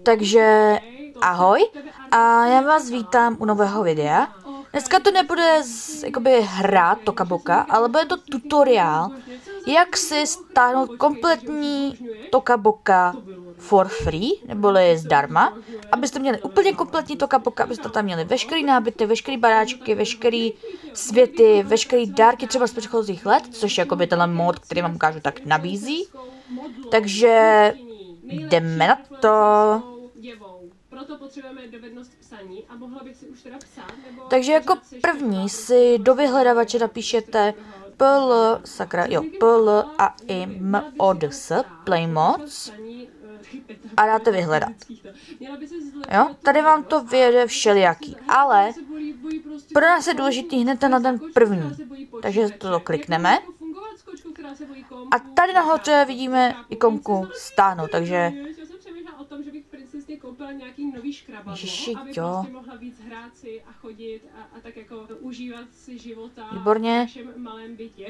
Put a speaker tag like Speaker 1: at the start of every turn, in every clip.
Speaker 1: Takže ahoj a já vás vítám u nového videa. Dneska to nebude jakoby hra Toca Boca, ale bude to tutoriál, jak si stáhnout kompletní Toca Boca for free, neboli zdarma, abyste měli úplně kompletní Toca Boca, abyste tam měli veškerý nábytek, veškerý baráčky, veškerý světy, veškerý dárky třeba z předchozích let, což je jakoby tenhle mod, který vám ukážu, tak nabízí. Takže jdeme na to.
Speaker 2: Proto potřebujeme dovednost psaní a mohla bych si už teda psát, nebo...
Speaker 1: Takže jako první si do vyhledávače napíšete PLAIMODS, Playmods, a dáte vyhledat. Jo, tady vám to vyjede všelijaký, ale pro nás je důležitý hned na ten první, takže to klikneme. A tady nahoře vidíme ikonku stáhnout, takže...
Speaker 2: koupila nějaký nový škrabadlo,
Speaker 1: Ježiši,
Speaker 2: aby
Speaker 1: jo.
Speaker 2: prostě mohla víc hrát si a chodit a tak jako užívat si života.
Speaker 1: Výborně.
Speaker 2: V našem malém bytě.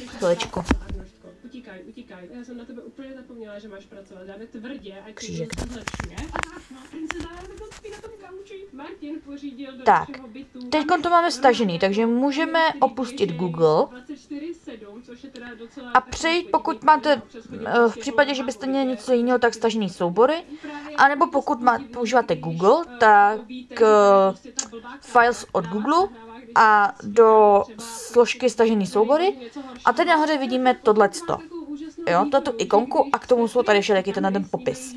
Speaker 1: Chviličku.
Speaker 2: Utíkaj. Já jsem na tebe úplně zapomněla, že máš pracovat. Dáme tvrdě, ať
Speaker 1: Křížek.
Speaker 2: se zlepšuje. A princezna spí na tom gauči. Martin pořídil do
Speaker 1: Tak,
Speaker 2: našeho bytu.
Speaker 1: teď to máme stažený, takže můžeme opustit Google
Speaker 2: 24/7, což je teda docela
Speaker 1: a přejít, pokud máte, v případě, že byste měli něco jiného, tak stažený soubory, anebo pokud používáte Google, tak files od Google a do složky stažený soubory a tady nahoře vidíme tohleto. Jo, tuto ikonku a k tomu jsou tady všelijaký ten popis.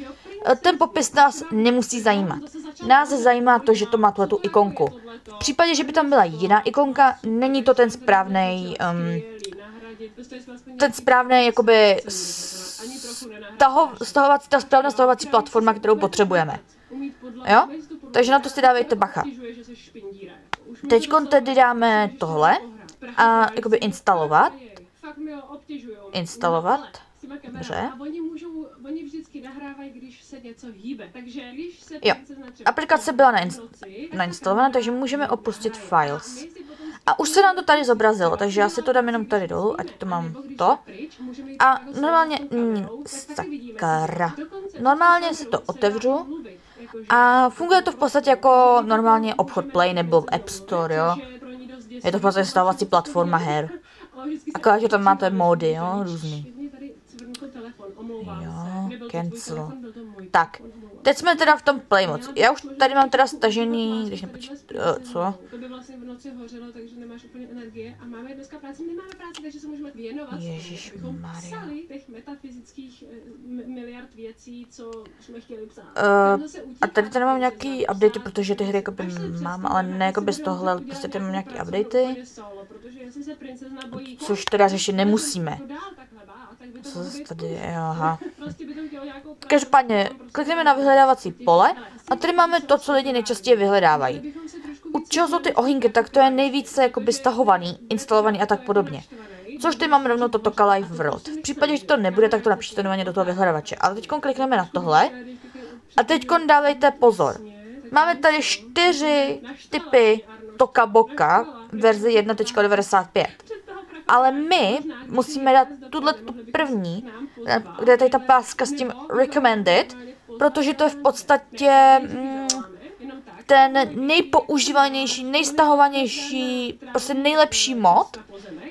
Speaker 1: Ten popis nás nemusí zajímat. Nás zajímá to, že to má tuhletu ikonku. V případě, že by tam byla jiná ikonka, není to ten správný, jakoby ta správná stahovací platforma, kterou potřebujeme. Jo? Takže na to si dávejte bacha. Teď tedy dáme tohle a jakoby instalovat. Dobře.
Speaker 2: Oni vždycky nahrávají, když se něco hýbe. Takže když se
Speaker 1: Jo, aplikace byla nainstalovaná, takže můžeme opustit files. A už se nám to tady zobrazilo, takže já si to dám jenom tady dolů, ať to mám to. A normálně, sakra. Normálně si to otevřu a funguje to v podstatě jako normálně obchod Play nebo v App Store, jo. Je to v podstatě stavovací platforma her. Akorát, že tam máte módy, jo, různý. Jo, cancel. Tak, teď jsme teda v tom Playmods. Já už tady mám teda stažený, když co?
Speaker 2: To by vlastně v noci hořelo, takže nemáš úplně energie a máme dneska práci, nemáme práci, takže se můžeme věnovat.
Speaker 1: Ježišmarja.
Speaker 2: Psali těch metafyzických miliard věcí, co jsme chtěli psát.
Speaker 1: A tady mám nějaký updaty, protože ty hry jakoby mám, ale ne jakoby z tohle, ale prostě tady mám nějaký updaty. Což teda řešit nemusíme. Co zase tady je, aha. Každopádně, klikneme na vyhledávací pole a tady máme to, co lidi nejčastěji vyhledávají. U čeho jsou ty ohýnky, tak to je nejvíce jakoby stahovaný, instalovaný a tak podobně. Což teď máme rovnou to Toca Life World. V případě, že to nebude, tak to napište normálně do toho vyhledávače. Ale teď klikneme na tohle a teď dávejte pozor. Máme tady 4 typy Toca Boca verzi 1.95. Ale my musíme dát tu první, kde je tady ta páska s tím recommended, protože to je v podstatě ten nejpoužívanější, nejstahovanější, prostě nejlepší mod,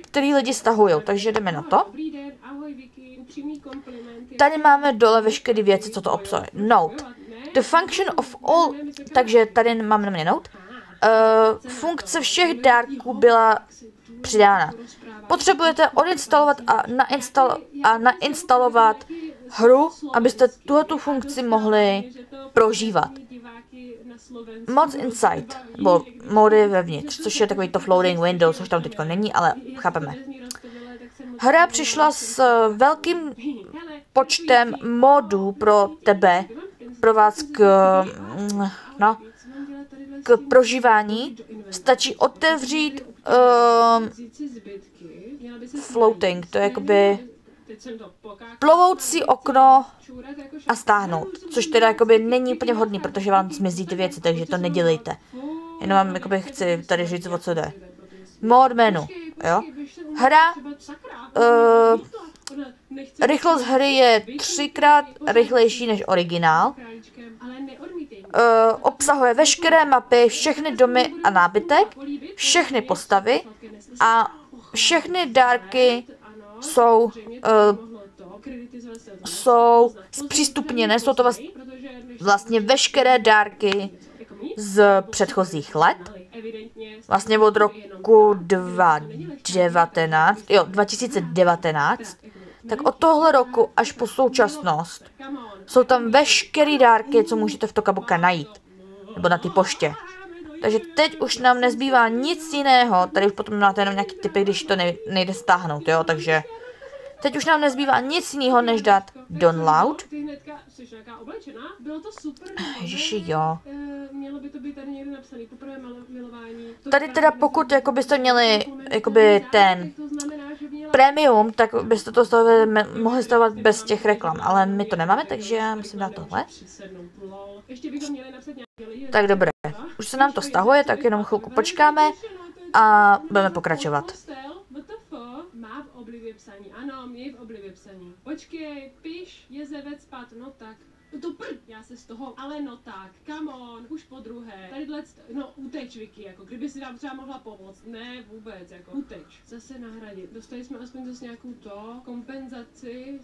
Speaker 1: který lidi stahujou. Takže jdeme na to. Tady máme dole veškeré věci, co to obsahuje. Note. The function of all, takže tady máme na mě note. Funkce všech dárků byla přidána. Potřebujete odinstalovat a nainstalovat hru, abyste tuhletu funkci mohli prožívat. Mods inside, nebo mody vevnitř, což je takový to floating window, což tam teďko není, ale chápeme. Hra přišla s velkým počtem modů pro tebe, pro vás k prožívání. Stačí otevřít floating, to je jakoby plovoucí okno a stáhnout, což teda jakoby není úplně vhodný, protože vám zmizí ty věci, takže to nedělejte. Jenom vám jakoby chci tady říct, o co jde. Mod menu, jo. Hra rychlost hry je 3krát rychlejší než originál. Obsahuje veškeré mapy, všechny domy a nábytek, všechny postavy a všechny dárky jsou zpřístupněné, jsou to vlastně veškeré dárky z předchozích let, vlastně od roku 2019, tak od tohle roku až po současnost jsou tam veškeré dárky, co můžete v Tokaboka najít, nebo na ty poště. Takže teď už nám nezbývá nic jiného, tady už potom máte jenom nějaký typy, když to nejde stáhnout, jo, takže teď už nám nezbývá nic jiného, než dát download. Ježiši, jo. Tady teda pokud jako byste měli jakoby ten premium, tak byste to mohli stavovat bez těch reklam, ale my to nemáme, takže já musím dát tohle. Tak dobré, už se nám to stahuje, tak jenom chvilku počkáme a budeme pokračovat.
Speaker 2: Má v oblibě psaní, ano, mě v oblibě psaní. Počkej, piš, jezevec spát, no tak. To já se z toho, ale no tak, come on, už po druhé. Tadyhle, no uteč, Vicky, jako kdyby si nám třeba mohla pomoct. Ne, vůbec, jako uteč. Zase nahradit. Dostali jsme aspoň zase nějakou kompenzaci.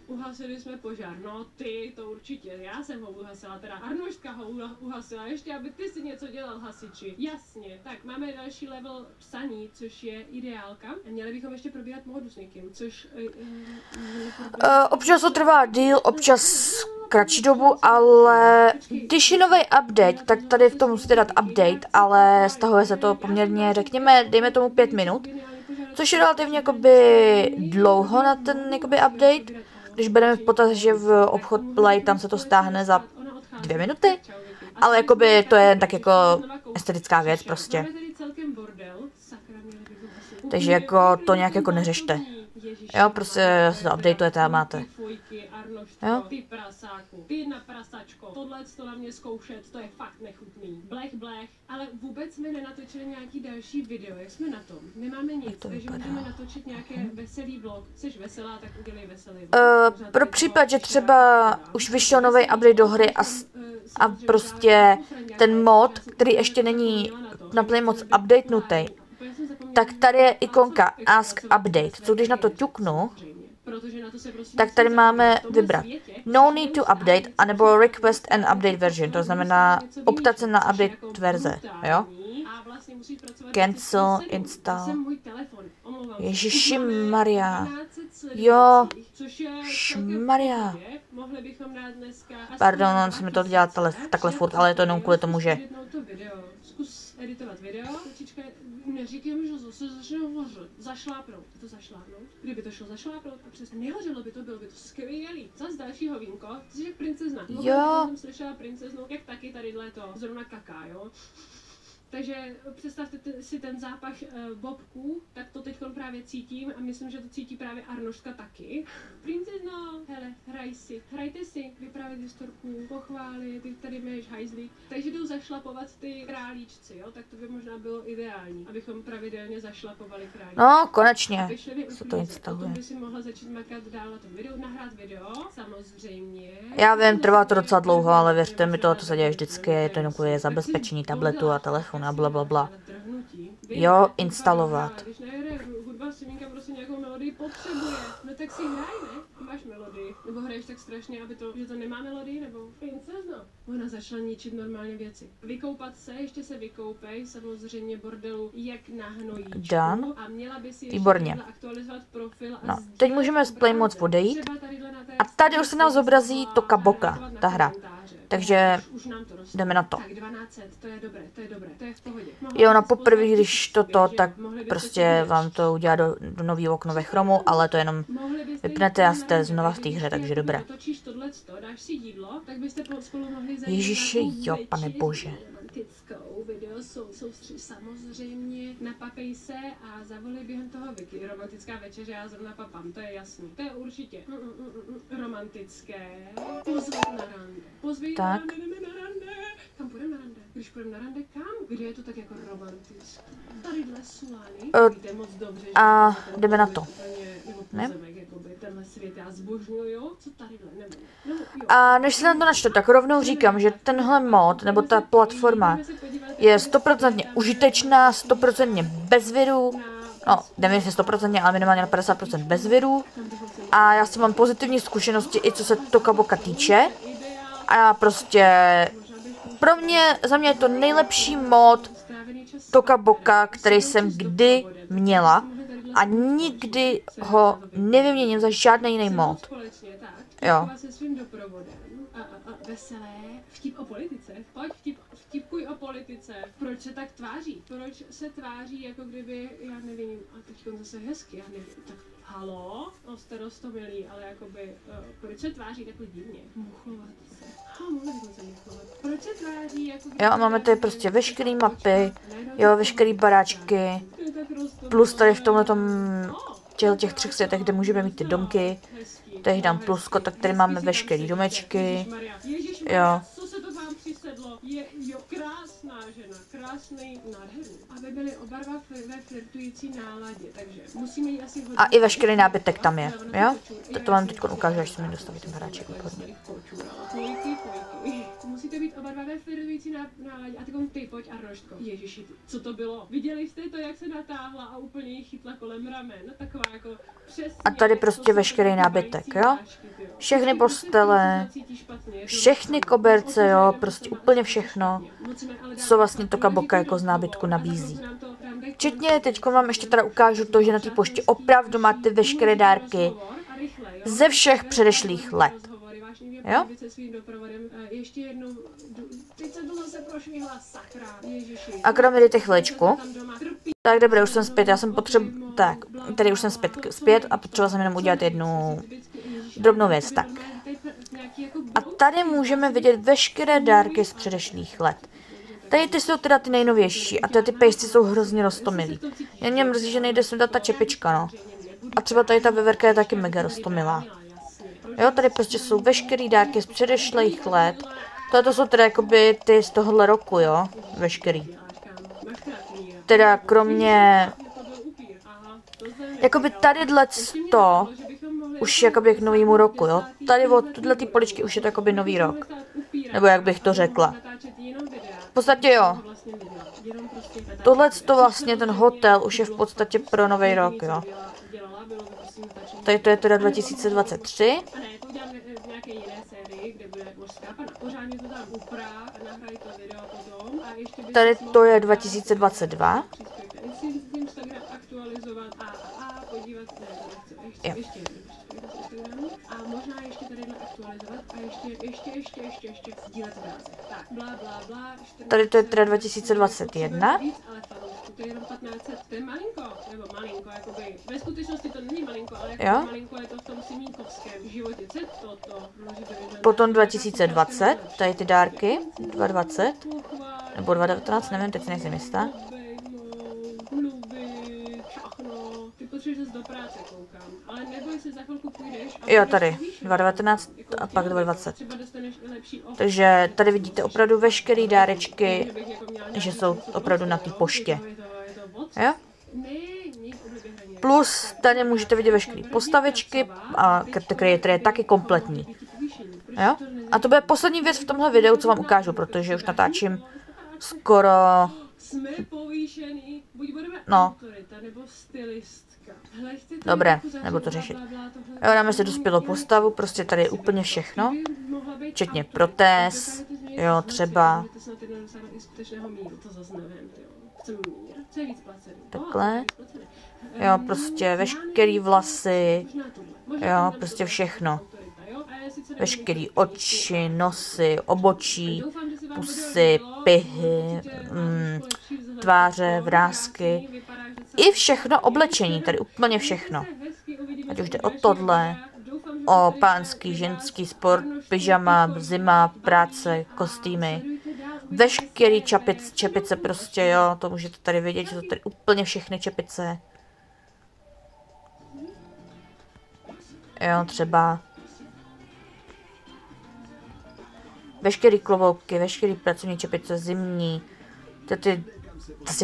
Speaker 2: Uhasili jsme požár. No ty, to určitě, já jsem ho uhasila, teda Arnoštka ho uhasila, ještě aby ty si něco dělal, hasiči. Jasně, tak máme další level psaní, což je ideálka. A měli bychom ještě probírat módu s někým, což...
Speaker 1: Občas to trvá díl, občas kratší dobu, ale když je nový update, tak tady v tom musíte dát update, ale stahuje se to poměrně, řekněme, dejme tomu 5 minut, což je relativně jakoby dlouho na ten jakoby update, když bereme v potaz, že v obchod Play tam se to stáhne za 2 minuty, ale jakoby to je tak jako estetická věc prostě. Takže jako to nějak jako neřešte. Jo, prostě se to updateujete a máte. Jo?
Speaker 2: Ty prasáku, ty jedna prasačko, tohle to na mě zkoušet, to je fakt nechutný. Blech, ale vůbec jsme nenatočili nějaký další video, jak jsme na tom? Nemáme nic, takže můžeme natočit nějaké veselý vlog. Jsi veselá, tak udělej veselý vlog.
Speaker 1: Pro případ, že třeba už vyšel nový update do hry a prostě ten mod, který ještě není naplně moc updatenutý, tak tady je ikonka Ask Update, co když na to ťuknu, tak tady máme vybrat No need to update, anebo Request an update version, to znamená optat se na update verze, jo? Cancel, install. Ježišimaria. Jo, šmaria. Pardon, on se mi to dělá takhle furt, ale je to jenom kvůli tomu, že...
Speaker 2: Editovat video, neříkám, že zase začne hořet. Zašlápnout. To zašlápnout? Kdyby to šlo zašlápnout a přesně nehořelo by to, bylo by to skvělý. Zas dalšího vínko, což je princezna.
Speaker 1: Jo.
Speaker 2: Jsem slyšela princeznu, jak taky tadyhle to zrovna kaká, jo. Takže představte si ten zápach bobků, tak to teď právě cítím a myslím, že to cítí právě Arnoštka taky. Princezno, hele, hrajte si, vyprávět historku, pochválit, ty tady máš hajzlík. Takže jdou zašlapovat ty králíčci, jo, tak to by možná bylo ideální, abychom pravidelně zašlapovali králíčci.
Speaker 1: No, konečně se to instaluje.
Speaker 2: Potom by si mohla začít makat dál na tom videu, nahrát video, samozřejmě.
Speaker 1: Já vím, trvá to docela dlouho, ale věřte mi, to se děje vždycky, je to jenom kvůli zabezpečení tabletu a telefonu a blablabla. Jo, instalovat.
Speaker 2: Když najede hudba, Siminka prostě nějakou melodii potřebuje, no tak si hraj, ne? Máš melodii. Nebo hraješ tak strašně, že to nemá melodii, nebo princezno. Ona začala ničit normálně věci. Vykoupat se, ještě se vykoupej, samozřejmě bordelu, jak na hnojíčku.
Speaker 1: Done.
Speaker 2: A měla by si
Speaker 1: Výborně.
Speaker 2: ještě aktualizovat profil. A
Speaker 1: no, teď můžeme z Play moc odejít. A tady už se nám zobrazí Tokaboka, ta hra. Takže jdeme na to.
Speaker 2: Tak 1200, to je dobré, to je v pohodě.
Speaker 1: Jo, na poprvé, když toto, tak prostě vám to udělá do nového okno ve Chromu, ale to jenom vypnete a jste znova v té hře, takže dobré. Ježiši, jo, pane bože.
Speaker 2: Video soustři samozřejmě, napapej se a zavolej během toho Vicky. Romantická večeře, já zrovna papám, to je jasný. To je určitě romantické. Pozvat na rande. Pozvěj na rande, jdeme na rande. Kam půjdeme na rande? Když půjdeme na rande, kam? Kde je to tak jako romantické? Tadyhle Sulány, kde moc dobře, že
Speaker 1: a jdeme na to.
Speaker 2: Nebo pozemek, jakoby. tenhle svět já zbožňuju, co tadyhle nebo
Speaker 1: A než se na to načtu, tak rovnou říkám, že tenhle mod, nebo ta platforma, je 100% užitečná, 100% bez virů, no, nevím, jestli 100%, ale minimálně na 50% bez virů. A já si mám pozitivní zkušenosti i co se Toca Boca týče. A prostě za mě je to nejlepší mod Toca Boca, který jsem kdy měla. A nikdy ho nevyměním za žádný jiný mod. Jo.
Speaker 2: Veselé, vtip o politice. Pojď, vtipkuj o politice. Proč se tak tváří? Proč se tváří, jako kdyby, já nevím, a teď zase hezky, já nevím, tak halo, starostomilý, ale jakoby, proč se tváří takhle divně? Muchlovat se. Mohli bychom se muchlovat. Proč se tváří, jako kdyby...
Speaker 1: Jo, a máme tady prostě veškerý mapy, jo, veškerý baráčky, plus tady v tomhletom těch 3 světech, kde můžeme mít ty domky. Tady dám plusko, tak tady máme veškerý domečky. Jo.
Speaker 2: Co se to vám přisedlo? Jo, krásná žena, krásný nádherný. Aby byly oba dva ve flirtující náladě, takže musíme jí asi...
Speaker 1: A i veškerý nábytek tam je, jo? To vám teď ukážu, až se mi dostaví ten baráček.
Speaker 2: Musíte být oba dva ve flirtující náladě. A ty pojď a rožtko. Ježiši, co to bylo? Viděli jste to, jak se natáhla a úplně ji chytla kolem ramen? Taková jako přesně...
Speaker 1: A tady prostě veškerý nábytek, jo? Všechny postele, všechny koberce, jo? Prostě úplně všechno, co vlastně Toca Boca jako z nábytku nabízí. Včetně, teď vám ještě teda ukážu to, že na té poště opravdu máte veškeré dárky ze všech předešlých let. Jo? A kromě těch chviličku. Tak dobré, už jsem zpět, tak, tady už jsem zpět a potřeboval jsem jenom udělat jednu drobnou věc, tak. A tady můžeme vidět veškeré dárky z předešlých let. Tady ty jsou teda ty nejnovější a ty pejsci jsou hrozně roztomilí. Jen mě mrzí, že nejde sundat ta čepička, no. A třeba tady ta veverka je taky mega roztomilá. Jo, tady prostě jsou veškerý dárky z předešlých let. Toto jsou teda jakoby ty z tohohle roku, jo, veškerý. Teda kromě... Jakoby tadyhle to už jakoby k novému roku, jo. Tady od tyhle ty poličky už je to jakoby nový rok. Nebo jak bych to řekla. V podstatě jo. Tohle to vlastně, ten hotel už je v podstatě pro nový rok, jo. Tady to je teda 2023. Tady to je 2022. Jo.
Speaker 2: A možná ještě tadyhle aktualizovat a ještě sdílet práce. Tak, blá.
Speaker 1: Tady to je teda 2021.
Speaker 2: To je jenom 1500, to je malinko, nebo malinko, jakoby, ve skutečnosti to není malinko, ale jako malinko je to v tom simínkovském životě, co toto,
Speaker 1: potom 2020, tady ty dárky, 2020, nebo 2019, nevím, teď si nejsem jistá.
Speaker 2: Ty potřebuješ do práce, koukám, ale neboj se, za chvilku půjdeš.
Speaker 1: Jo, tady, 2019 a pak 2020. Takže tady vidíte opravdu veškerý dárečky, že jsou opravdu na té poště. Jo? Plus tady můžete vidět veškeré postavičky, a který je taky kompletní. Jo? A to bude poslední věc v tomhle videu, co vám ukážu, protože už natáčím skoro... No. Dobré, nebo to řešit. Jo, dáme si dospělou postavu, prostě tady je úplně všechno. Včetně protéz, jo, třeba. Takhle. Jo, prostě veškerý vlasy, jo, prostě všechno. Veškerý oči, nosy, obočí, pusy, pihy, tváře, vrásky. I všechno oblečení, tady úplně všechno. Ať už jde o tohle, o pánský, ženský sport, pyžama, zima, práce, kostýmy. Veškerý čepice prostě, jo, to můžete tady vidět, že jsou tady úplně všechny čepice. Jo, třeba veškerý klobouky, veškerý pracovní čepice, zimní, ty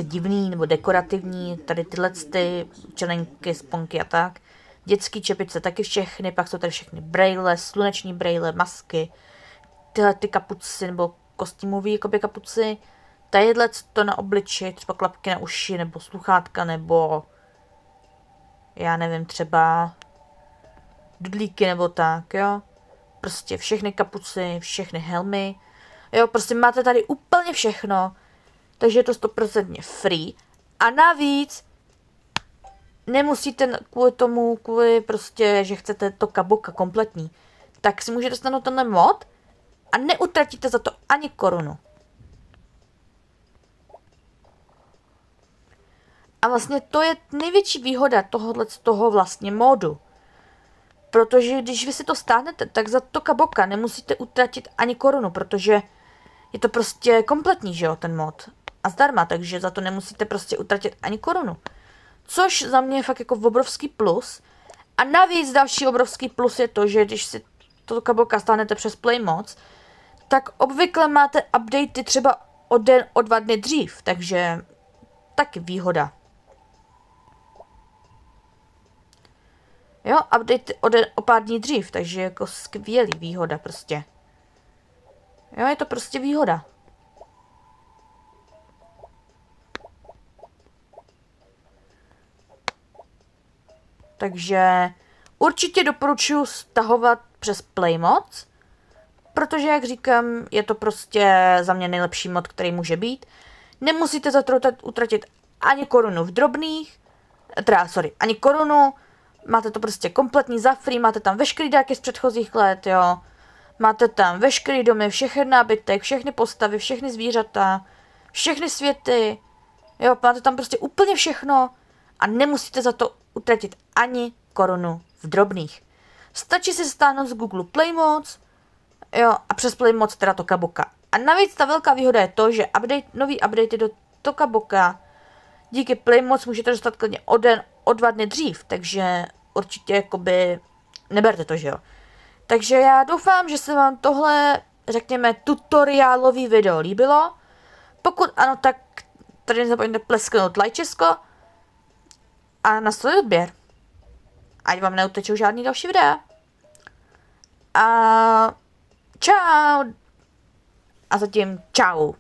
Speaker 1: divný nebo dekorativní, tady tyhle ty čelenky, sponky a tak. dětský čepice taky všechny, pak jsou tady všechny brejle, sluneční brejle, masky, tyhle ty kapuci nebo kostýmový jakoby kapuci, tadyhle to na obliči, třeba klapky na uši, nebo sluchátka, nebo já nevím, třeba dudlíky nebo tak, jo. Prostě všechny kapuci, všechny helmy, jo, prostě máte tady úplně všechno, takže je to 100% free a navíc nemusíte kvůli prostě, že chcete Toca Boca kompletní, tak si můžete stanout tenhle mod a neutratíte za to ani korunu. A vlastně to je největší výhoda toho vlastně módu. Protože když vy si to stáhnete, tak za Toca Boca nemusíte utratit ani korunu, protože je to prostě kompletní, že jo, ten mod. A zdarma, takže za to nemusíte prostě utratit ani korunu. Což za mě je fakt jako obrovský plus. A navíc další obrovský plus je to, že když si Toca Boca stáhnete přes Play Mods, tak obvykle máte updaty třeba o den, o 2 dny dřív, takže taky výhoda. Jo, update o pár dní dřív, takže jako skvělý výhoda prostě. Jo, je to prostě výhoda. Takže určitě doporučuji stahovat přes Play Mods, protože, jak říkám, je to prostě za mě nejlepší mod, který může být. Nemusíte za to utratit ani korunu v drobných, ani korunu, máte to prostě kompletní za free, máte tam veškerý dárky z předchozích let, jo. Máte tam veškerý domy, všechny nábytek, všechny postavy, všechny zvířata, všechny světy, jo, máte tam prostě úplně všechno a nemusíte za to utratit ani korunu v drobných. Stačí si stáhnout z Google Play Mods, jo, a přes Play Mods teda Toca Boca. A navíc ta velká výhoda je to, že nový updaty do Toca Boca díky Play Mods můžete dostat klidně o den, o 2 dny dřív, takže určitě jakoby neberte to, že jo. Takže já doufám, že se vám tohle, řekněme, tutoriálový video líbilo. Pokud ano, tak tady nezapomeňte plesknout lajčesko a nastavit odběr. Ať vám neutečou žádný další videa. A čau. A zatím čau.